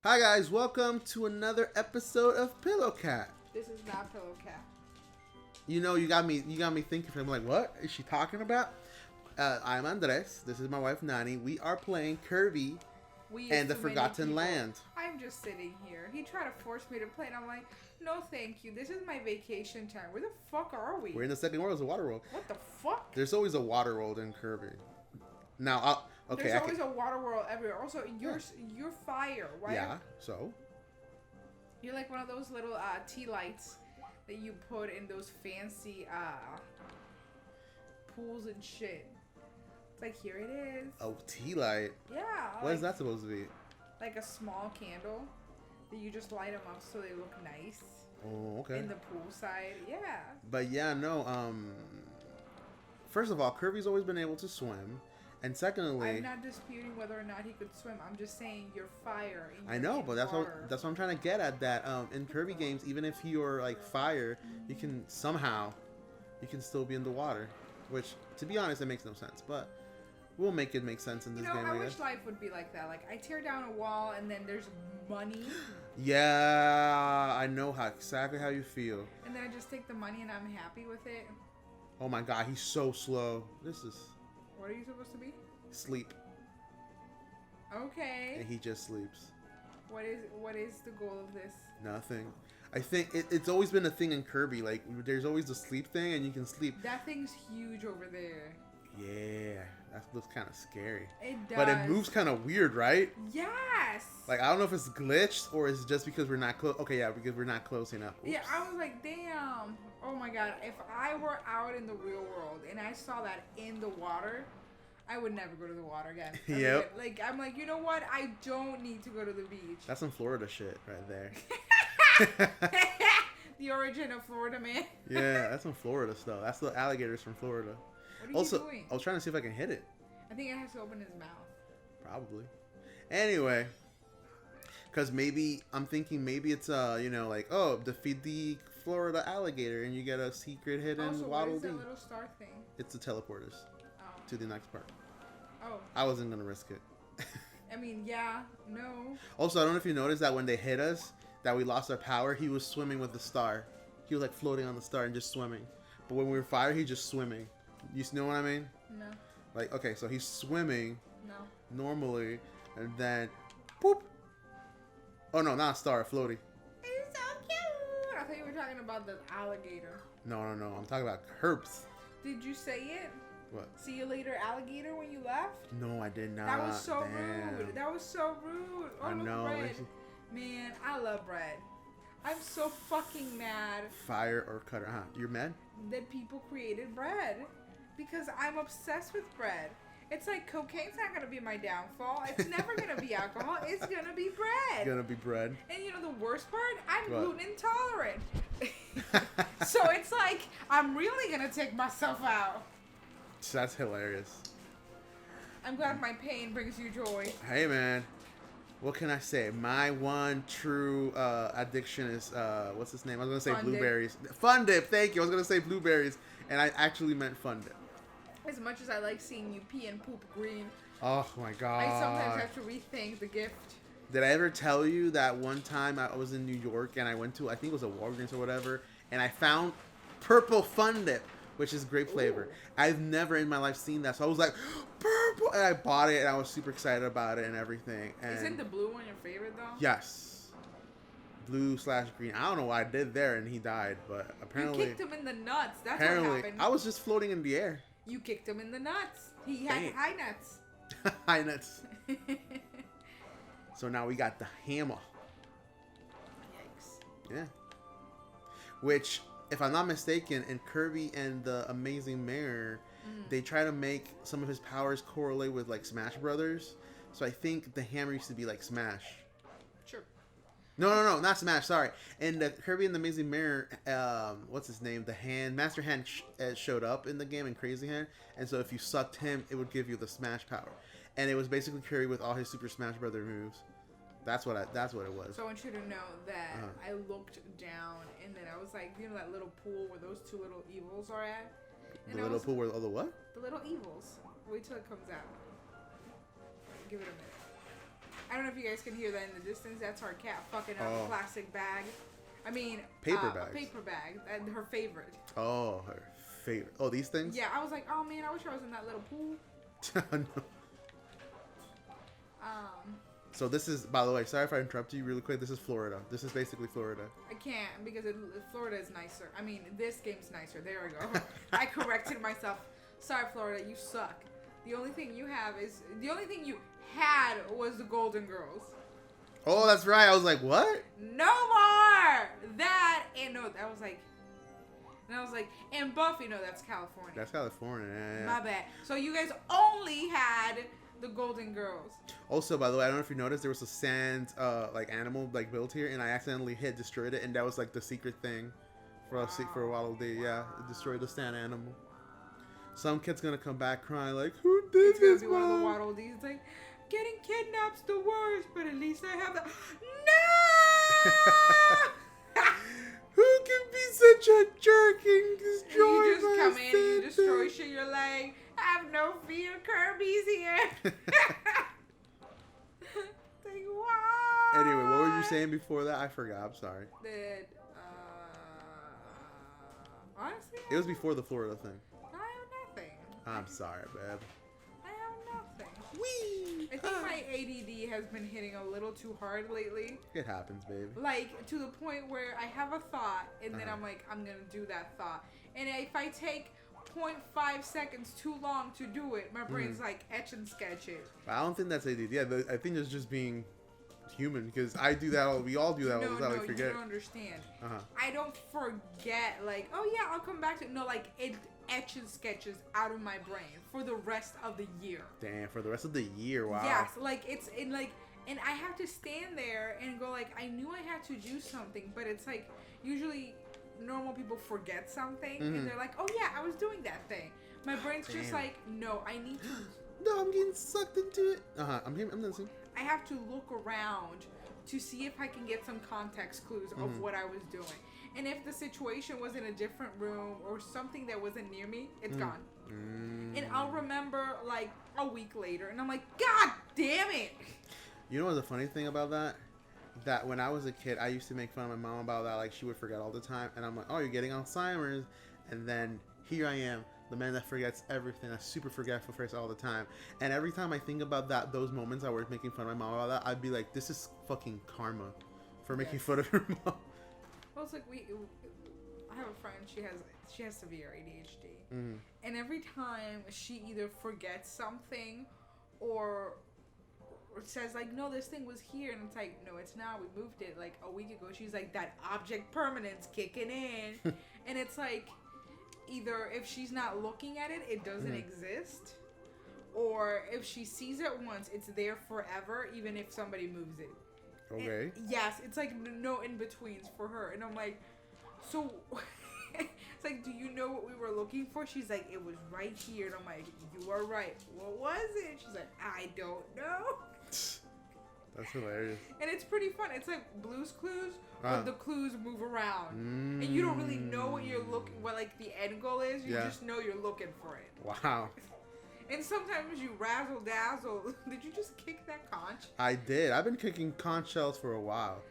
Hi guys, welcome to another episode of Pillow Cat. This is not Pillow Cat. You know, you got me thinking. I'm like, what is she talking about? I'm Andres. This is my wife Nani. We are playing Kirby and the Forgotten Land. I'm just sitting here. He tried to force me to play, and I'm like, no, thank you. This is my vacation time. Where the fuck are we? We're in the second world. It's a water world. What the fuck? There's always a water world in Kirby. Now, okay. There's always a water world everywhere. Also, you're fire. Why? Yeah. So. You're like one of those little tea lights that you put in those fancy pools and shit. It's like, here it is. Oh, tea light. Yeah. What is that supposed to be? Like a small candle that you just light them up so they look nice. Oh, okay. In the poolside, yeah. But yeah, no. First of all, Kirby's always been able to swim. And secondly, I'm not disputing whether or not he could swim. I'm just saying you're fire. I know, but that's what I'm trying to get at. That in Kirby games, even if you're like fire, you can still be in the water. Which, to be honest, it makes no sense. But we'll make it make sense in this game. I wish life would be like that. Like, I tear down a wall and then there's money. Yeah, I know exactly how you feel. And then I just take the money and I'm happy with it. Oh my god, he's so slow. This is. What are you supposed to be? Sleep. Okay. And he just sleeps. What is the goal of this? Nothing. I think it's always been a thing in Kirby. Like, there's always the sleep thing, and you can sleep. That thing's huge over there. Yeah, that looks kind of scary. It does. But it moves kind of weird, right? Yes. Like, I don't know if it's glitched or it's just because we're not close. Okay, yeah, because we're not close enough. Oops. Yeah, I was like, damn. Oh my god, if I were out in the real world and I saw that in the water, I would never go to the water again. Yep. Like, I'm like, you know what? I don't need to go to the beach. That's some Florida shit right there. The origin of Florida, man. Yeah, that's some Florida stuff. That's the alligators from Florida. What are you doing? I was trying to see if I can hit it. I think it has to open his mouth. Probably. Anyway. Because maybe, I'm thinking maybe it's, like, oh, defeat the Florida alligator and you get a secret hidden Waddle what is Dee. that little star thing? It's the teleporters to the next part. Oh. I wasn't going to risk it. I mean, yeah, no. Also, I don't know if you noticed that when they hit us, that we lost our power, he was swimming with the star. He was like floating on the star and just swimming. But when we were fire, he's just swimming. You know what I mean? No. Like, okay, so he's swimming normally, and then, boop. Oh, no, not a star, a floaty. He's so cute. I thought you were talking about the alligator. No. I'm talking about Herbs. Did you say it? What? See you later, alligator, when you left? No, I did not. That was so Damn. rude. That was so rude. Oh, I know. Bread. Man, I love bread. I'm so fucking mad. Fire or cutter, huh? You're mad? That people created bread. Because I'm obsessed with bread. It's like cocaine's not going to be my downfall. It's never going to be alcohol. It's going to be bread. It's going to be bread. And you know the worst part? I'm What? gluten intolerant. So it's like, I'm really going to take myself out. That's hilarious. I'm glad my pain brings you joy. Hey, man. What can I say? My one true addiction is, what's his name? I was going to say Fun blueberries. Fun Dip, thank you. I was going to say blueberries, and I actually meant Fun Dip. As much as I like seeing you pee and poop green, Oh, my God. I sometimes have to rethink the gift. Did I ever tell you that one time I was in New York, and I went to, I think it was a Walgreens or whatever, and I found purple Fun Dip, which is great flavor. Ooh. I've never in my life seen that, so I was like, purple, and I bought it, and I was super excited about it and everything. And Isn't the blue one your favorite, though? yes. Blue/green. I don't know what I did there, and he died, but apparently... You kicked him in the nuts. That's apparently, what happened. I was just floating in the air. You kicked him in the nuts. He had Dang. high nuts. High nuts. So now we got the hammer. Yikes. Yeah. Which, if I'm not mistaken, in Kirby and the Amazing Mirror, they try to make some of his powers correlate with, like, Smash Brothers. So I think the hammer used to be like Smash. Sure. No, not Smash, sorry. In the Kirby and the Amazing Mirror, what's his name? The hand, Master Hand showed up in the game in Crazy Hand. And so if you sucked him, it would give you the Smash power. And it was basically Kirby with all his Super Smash Brother moves. That's what it was. So I want you to know that I looked down and then I was like, you know that little pool where those two little evils are at? And The little pool where all the what? The little evils. Wait till it comes out. Give it a minute. I don't know if you guys can hear that in the distance. That's our cat fucking up a plastic bag. I mean, paper bag. A paper bag. Her favorite. Oh, her favorite. Oh, these things? Yeah, I was like, oh man, I wish I was in that little pool. No. So this is, by the way, sorry if I interrupt you really quick. This is Florida. This is basically Florida. I can't because Florida is nicer. I mean, this game's nicer. There we go. I corrected myself. Sorry, Florida, you suck. The only thing you had was the Golden Girls. Oh, that's right. I was like, what? No more. That was like. And I was like, and Buffy, no, that's California. That's California. Yeah. My bad. So you guys only had the Golden Girls. Also, by the way, I don't know if you noticed, there was a sand, animal, built here, and I accidentally destroyed it, and that was, the secret thing for a Waddle Dee. Yeah, it destroyed the sand animal. Some kid's gonna come back crying, like, who did this, Mom? One of the Waddle Dees. It's like, getting kidnap's the worst, but at least I have the... No! Who can be such a jerk and destroy my You just come sand in and you destroy shit, you're like, have no fear, Kirby's here. Like, what? Anyway, what were you saying before that? I forgot. I'm sorry. That, honestly, it was before the Florida thing. I have nothing. I'm sorry, babe. I have nothing. Whee! I think my ADD has been hitting a little too hard lately. It happens, baby. To the point where I have a thought, and then I'm like, I'm gonna do that thought. And if I take 0.5 seconds too long to do it, my brain's like etch and sketch it. I don't think that's ADD. Yeah, I think it's just being human, because I do that. We all do that all the time. No, I forget. You don't understand. I don't forget. Like, oh yeah, I'll come back to it. No, like it etches sketches out of my brain for the rest of the year. Damn, for the rest of the year. Wow. Yes, like it's in like, and I have to stand there and go like, I knew I had to do something, but it's like usually normal people forget something and they're like, oh yeah, I was doing that thing. My brain's just like, no, I need to. No, I'm getting sucked into it. I'm listening. I have to look around to see if I can get some context clues of what I was doing. And if the situation was in a different room or something that wasn't near me, it's gone. And I'll remember like a week later and I'm like, God damn it. You know what's the funny thing about that? That when I was a kid, I used to make fun of my mom about that. Like, she would forget all the time. And I'm like, oh, you're getting Alzheimer's. And then here I am, the man that forgets everything. A super forgetful person all the time. And every time I think about that, those moments I was making fun of my mom about that, I'd be like, this is fucking karma for making fun of her mom. Well, it's like I have a friend, she has severe ADHD. And every time she either forgets something or says like, no, this thing was here, and it's like, no, it's not, we moved it like a week ago. She's like, that object permanence kicking in. And it's like, either if she's not looking at it, it doesn't exist, or if she sees it once, it's there forever, even if somebody moves it. Okay. And yes, it's like no in-betweens for her. And I'm like, so it's like, do you know what we were looking for? She's like, it was right here. And I'm like, you are right. What was it? She's like, I don't know. That's hilarious. And it's pretty fun. It's like Blue's Clues, but the clues move around. And you don't really know what you're what like the end goal is. You just know you're looking for it. Wow. And sometimes you razzle dazzle. Did you just kick that conch? I did. I've been kicking conch shells for a while.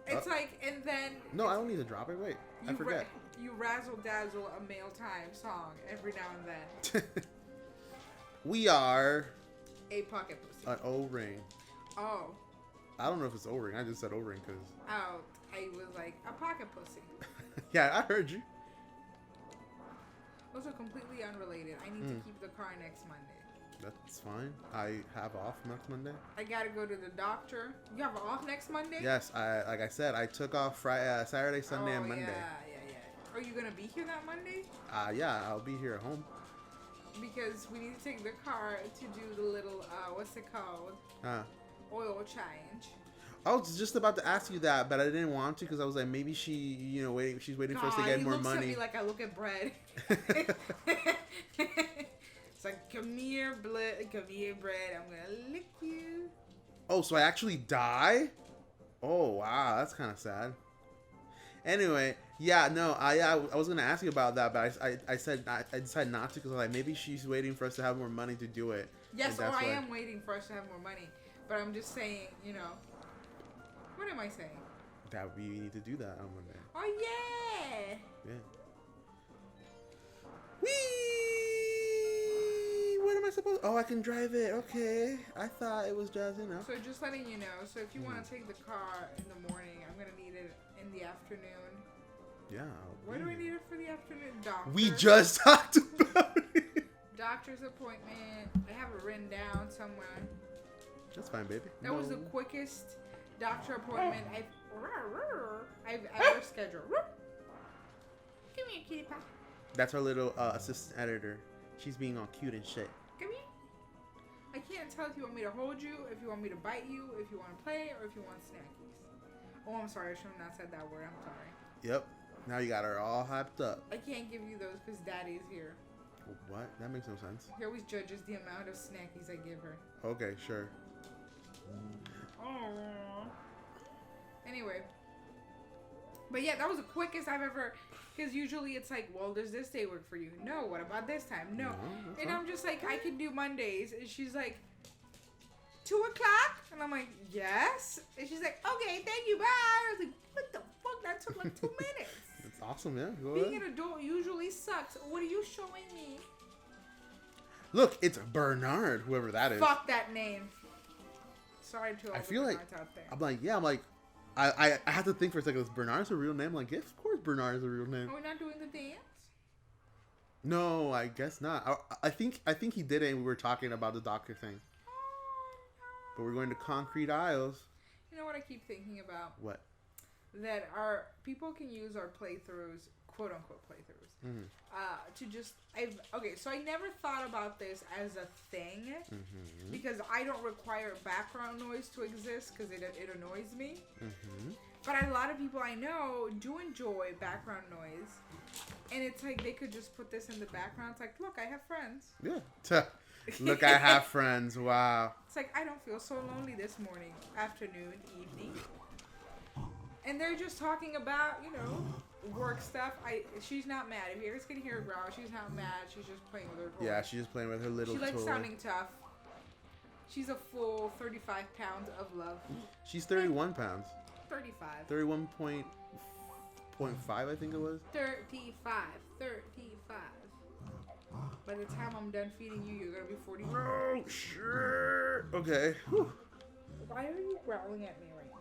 It's like, and then... No, I don't need to drop it. Wait, I forget. You razzle dazzle a male time song every now and then. We are... A pocket pussy. An O-ring. Oh. I don't know if it's O-ring. I just said O-ring because... Oh, I was like, a pocket pussy. Yeah, I heard you. Also completely unrelated. I need to keep the car next Monday. That's fine. I have off next Monday. I gotta go to the doctor. You have off next Monday? Yes, like I said, I took off Saturday, Sunday, and Monday. Yeah. Are you gonna be here that Monday? Yeah, I'll be here at home. Because we need to take the car to do the little, what's it called? Oil change. I was just about to ask you that, but I didn't want to because I was like, maybe she's waiting for us to get more money. He looks at me like I look at bread. It's like, come here, bread. I'm gonna lick you. Oh, so I actually die? Oh, wow, that's kind of sad. Anyway, I was gonna ask you about that, but I said I decided not to because like maybe she's waiting for us to have more money to do it. Yes, or I am waiting for us to have more money. But I'm just saying, you know. What am I saying? That we need to do that on Monday. Oh, yeah. Yeah. Whee! What am I supposed? Oh, I can drive it. Okay. I thought it was just, you know. So just letting you know. So if you want to take the car in the morning, I'm gonna need it in the afternoon. Yeah. Where do I need it for the afternoon? Doctor. We just talked about it. Doctor's appointment. I have it written down somewhere. That's fine, baby. That was the quickest doctor appointment I've ever scheduled. Come here, kitty pie. That's our little assistant editor. She's being all cute and shit. Come here. I can't tell if you want me to hold you, if you want me to bite you, if you want to play, or if you want snackies. Oh, I'm sorry. I should have not said that word. I'm sorry. Yep. Now you got her all hyped up. I can't give you those because Daddy's here. What? That makes no sense. He always judges the amount of snackies I give her. Okay, sure. Oh. Anyway. But yeah, that was the quickest I've ever... Because usually it's like, well, does this day work for you? No. What about this time? No. And I'm just like, I can do Mondays. And she's like, 2 o'clock? And I'm like, yes. And she's like, okay, thank you, bye. I was like, what the fuck? That took like 2 minutes. It's awesome, yeah. Go Being ahead. an adult usually sucks. What are you showing me? Look, it's Bernard, whoever that is. Fuck that name. Sorry to all I the feel like Bernards out there. I'm like, I had to think for a second. Is Bernard's a real name? I'm like, yes, of course Bernard is a real name. Are we not doing the dance? No, I guess not. I think he did it and we were talking about the doctor thing. But we're going to Concrete Isles. You know what I keep thinking about? What? That our people can use our playthroughs, quote unquote playthroughs, to just so I never thought about this as a thing because I don't require background noise to exist because it annoys me. But a lot of people I know do enjoy background noise, and it's like they could just put this in the background. It's like, look, I have friends. Yeah. Look, I have friends. Wow. It's like I don't feel so lonely this morning, afternoon, evening. And they're just talking about, you know, work stuff. She's not mad. If you guys can hear her growl, she's not mad. She's just playing with her toy. Yeah, she's just playing with her little toy. She likes sounding tough. She's a full 35 pounds of love. She's 31 pounds. 35. 31.5, I think it was. 35. By the time I'm done feeding you, you're going to be 40. Oh, sure. Okay. Whew. Why are you growling at me right now?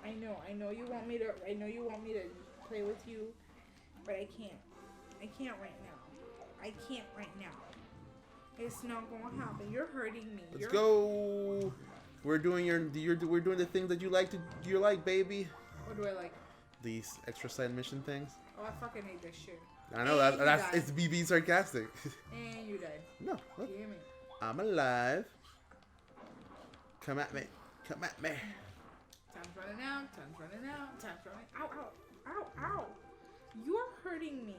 I know you want me to play with you, but I can't. I can't right now. It's not gonna happen. You're hurting me. Let's go. We're doing we're doing the thing that you like, baby. What do I like? These extra side mission things. Oh, I fucking hate this shit. I know that's it's BB sarcastic. And you died. No. Look. Hear me. I'm alive. Come at me. Come at me. Time's running out. Ow. You're hurting me.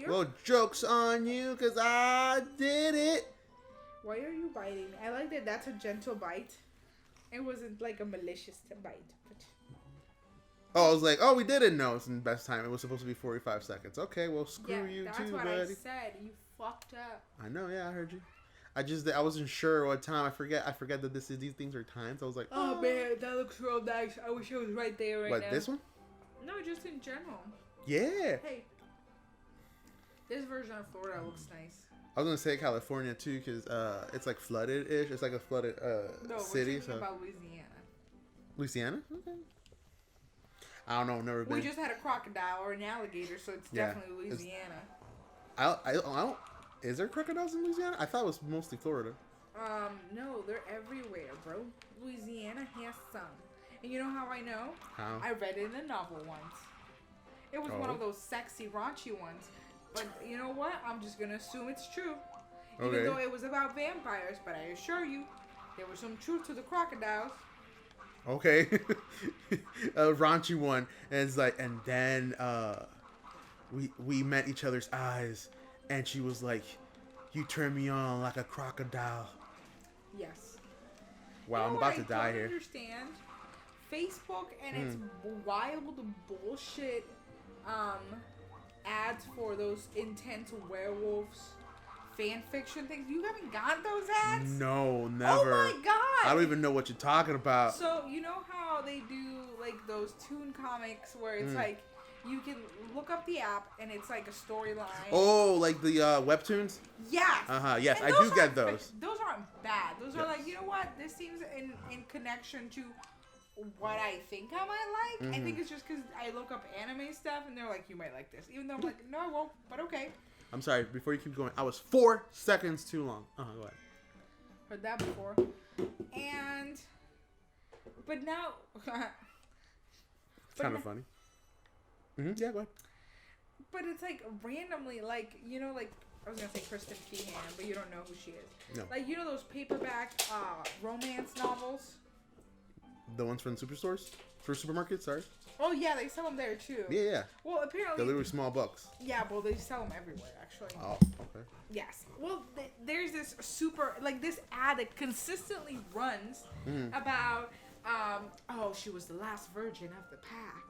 Well, joke's on you, because I did it. Why are you biting me? I like that that's a gentle bite. It wasn't like a malicious bite. But... Oh, I was like, we did it. No, it's in best time. It was supposed to be 45 seconds. Okay, well, screw you that's too, what buddy. I said. You fucked up. I know, yeah, I heard you. I wasn't sure what time. I forget that these things are timed. So I was like, oh man, that looks real nice. I wish I was right there right now. What, this one? No, just in general. Yeah. Hey, this version of Florida looks nice. I was gonna say California too, cause it's like flooded-ish. It's like a flooded city. We're about Louisiana. Louisiana? Okay. I don't know. Never been. We just had a crocodile or an alligator, so it's definitely Louisiana. I don't. Is there crocodiles in Louisiana? I thought it was mostly Florida. No, they're everywhere, bro. Louisiana has some. And you know how I know? How? I read it in a novel once. It was one of those sexy, raunchy ones. But you know what? I'm just going to assume it's true. Okay. Even though it was about vampires. But I assure you, there was some truth to the crocodiles. Okay. A raunchy one. And it's like, and then we met each other's eyes. And she was like, you turn me on like a crocodile. Yes. Wow, you know I'm about to die I here. Understand. Facebook and its wild bullshit ads for those intense werewolves fan fiction things. You haven't got those ads? No, never. Oh my god! I don't even know what you're talking about. So you know how they do like those toon comics where it's like you can look up the app and it's like a storyline. Oh, like the webtoons? Yes. Yes, And I do get those. Those aren't bad. Those are like, you know what? This seems in connection to what I think I might like. I think it's just because I look up anime stuff and they're like, you might like this. Even though I'm like, no, I won't, but okay. I'm sorry, before you keep going, I was 4 seconds too long. Go ahead. Heard that before. But now... It's kind of funny. Yeah, go ahead. But it's like randomly, like, you know, like, I was going to say Kristen Feehan, but you don't know who she is. No. Like, you know those paperback romance novels? The ones from superstores? For supermarkets, sorry? Oh, yeah, they sell them there, too. Yeah. Well, apparently... They're literally small books. Yeah, well, they sell them everywhere, actually. Oh, okay. Yes. Well, there's this this ad that consistently runs about, she was the last virgin of the pack.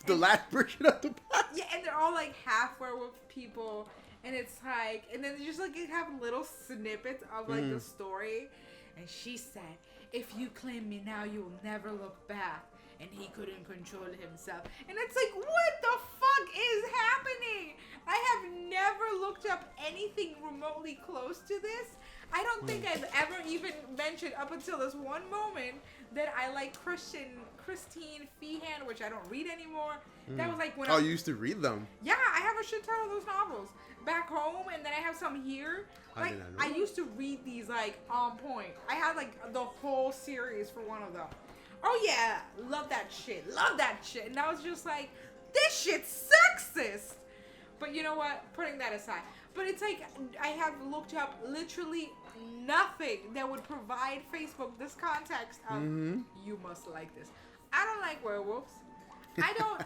The last version of the pack? Yeah, and they're all, like, half werewolf people, and it's like, and then they just, like, have little snippets of, like, the story, and she said, if you claim me now, you will never look back. And he couldn't control himself. And it's like, what the fuck is happening? I have never looked up anything remotely close to this. I don't think I've ever even mentioned up until this one moment that I like Christine Feehan, which I don't read anymore. That was like when you used to read them. Yeah, I have a shit ton of those novels back home, and then I have some here. Like, I used to read these like on point. I had like the whole series for one of them. Oh yeah, love that shit. And I was just like, this shit's sexist. But you know what? Putting that aside. But it's like, I have looked up literally nothing that would provide Facebook this context of, you must like this. I don't like werewolves. I don't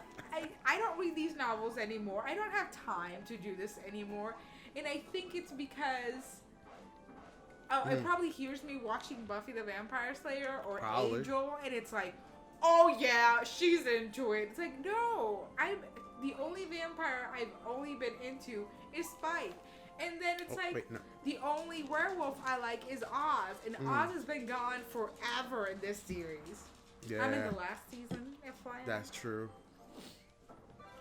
read these novels anymore. I don't have time to do this anymore. And I think it's because... it probably hears me watching Buffy the Vampire Slayer or Angel, and it's like, oh yeah, she's into it. It's like, no, the only vampire I've only been into is Spike. And then it's the only werewolf I like is Oz, and Oz has been gone forever in this series. Yeah. I'm in the last season, FYI. That's true.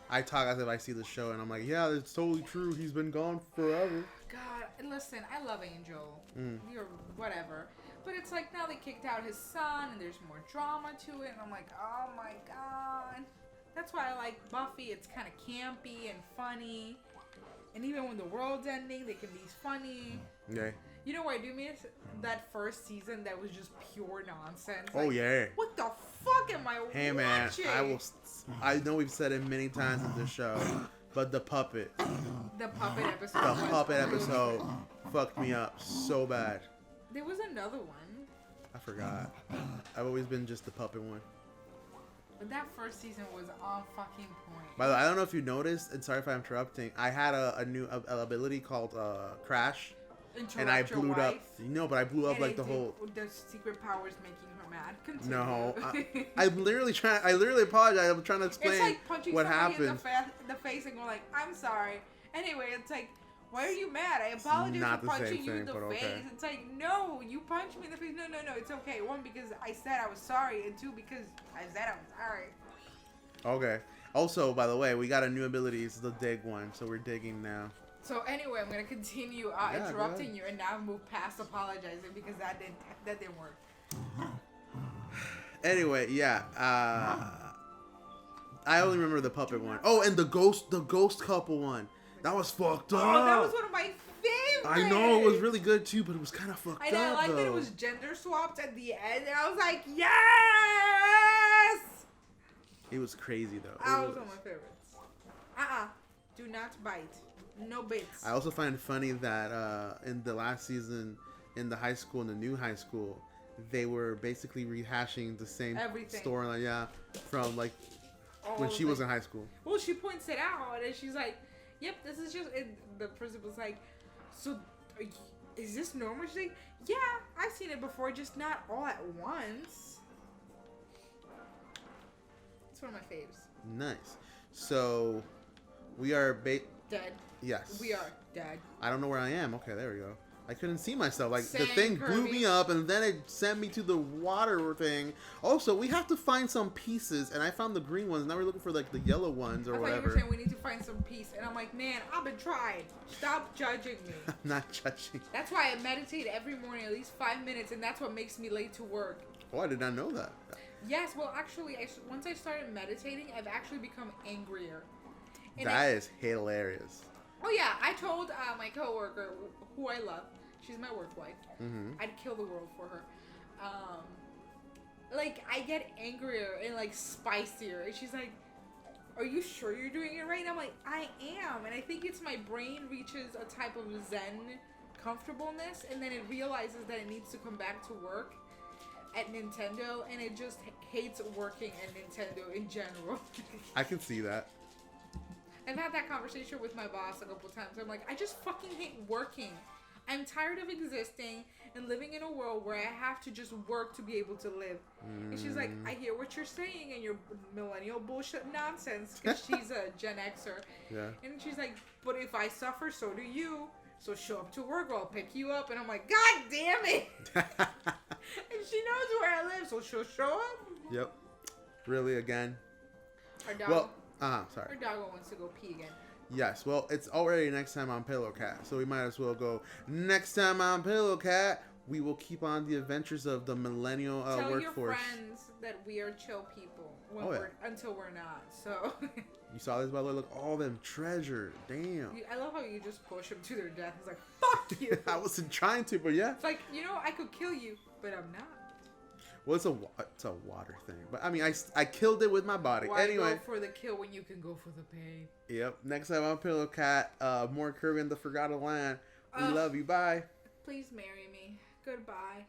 I talk as if I see the show, and I'm like, yeah, it's totally true. He's been gone forever. God, listen, I love Angel. You're whatever. But it's like now they kicked out his son, and there's more drama to it, and I'm like, oh my god. That's why I like Buffy. It's kind of campy and funny. And even when the world's ending, they can be funny. Yeah. You know what I do miss? That first season that was just pure nonsense. Oh, like, yeah. What the fuck am I watching? Hey, man, I know we've said it many times in this show, but the puppet. The puppet episode. The puppet episode fucked me up so bad. There was another one. I forgot. I've always been just the puppet one. But that first season was on fucking point. By the way, I don't know if you noticed, and sorry if I'm interrupting, I had a new ability called Crash. And I blew it up. But I blew up like the whole... The secret powers making her mad. Continue. No. I'm literally trying... I literally apologize. I'm trying to explain it's like punching what somebody happened. in the face and going like, I'm sorry. Anyway, it's like, why are you mad? I apologize for punching you in the face. Okay. It's like, no, you punched me in the face. No, it's okay. One, because I said I was sorry. And two, because I said I was sorry. Okay. Also, by the way, we got a new ability. It's the dig one. So we're digging now. So anyway, I'm gonna continue interrupting you and now move past apologizing because that didn't work. Anyway, yeah. I only remember the puppet one. Oh, and the ghost couple one. That was fucked up. Oh, that was one of my favorites. I know, it was really good too, but it was kind of fucked up. And I liked that it was gender swapped at the end, and I was like, yes. It was crazy though. That was one of my favorites. Do not bite. No bits. I also find it funny that in the last season, in the high school, in the new high school, they were basically rehashing the same storyline, yeah, from like when she was in high school. Well, she points it out, and she's like, "Yep, this is just." And the principal's like, "So, is this normal?" She's like, "Yeah, I've seen it before, just not all at once." It's one of my faves. Nice. So, we are Dead. Yes. We are dead. I don't know where I am. Okay, there we go. I couldn't see myself. Like, Same, the thing blew Kirby. me up, and then it sent me to the water thing. Also, we have to find some pieces, and I found the green ones. Now we're looking for, like, the yellow ones or I thought you whatever. were saying we need to find some peace. And I'm like, man, I've been trying. Stop judging me. I'm not judging. That's why I meditate every morning, at least 5 minutes, and that's what makes me late to work. Oh, I did not know that. Yes, well, actually, once I started meditating, I've actually become angrier. And That is hilarious. Oh, yeah, I told my coworker, who I love, she's my work wife, I'd kill the world for her. Like, I get angrier and, like, spicier. And she's like, are you sure you're doing it right? And I'm like, I am. And I think it's my brain reaches a type of zen comfortableness, and then it realizes that it needs to come back to work at Nintendo, and it just hates working at Nintendo in general. I can see that. I've had that conversation with my boss a couple times. I'm like, I just fucking hate working. I'm tired of existing and living in a world where I have to just work to be able to live. And she's like, I hear what you're saying and your millennial bullshit nonsense, because she's a Gen Xer. Yeah. And she's like, but if I suffer, so do you. So show up to work or I'll pick you up. And I'm like, God damn it. And she knows where I live, so she'll show up. Yep. Really, again? Our dog, Well, sorry. our doggo wants to go pee again. Yes, well, it's already next time on Pillow Cat, so we might as well go next time on Pillow Cat. We will keep on the adventures of the millennial Tell workforce. your friends that we are chill people until we're not. So You saw this, by the way? Look, all them treasure. Damn. I love how you just push them to their death. It's like, fuck you. I wasn't trying to, but yeah. It's like, I could kill you, but I'm not. Well, it's a water thing, but I mean, I killed it with my body. Why Anyway. go for the kill when you can go for the pain? Yep. Next time on Pillow Cat, more Kirby in the Forgotten Land. We love you. Bye. Please marry me. Goodbye.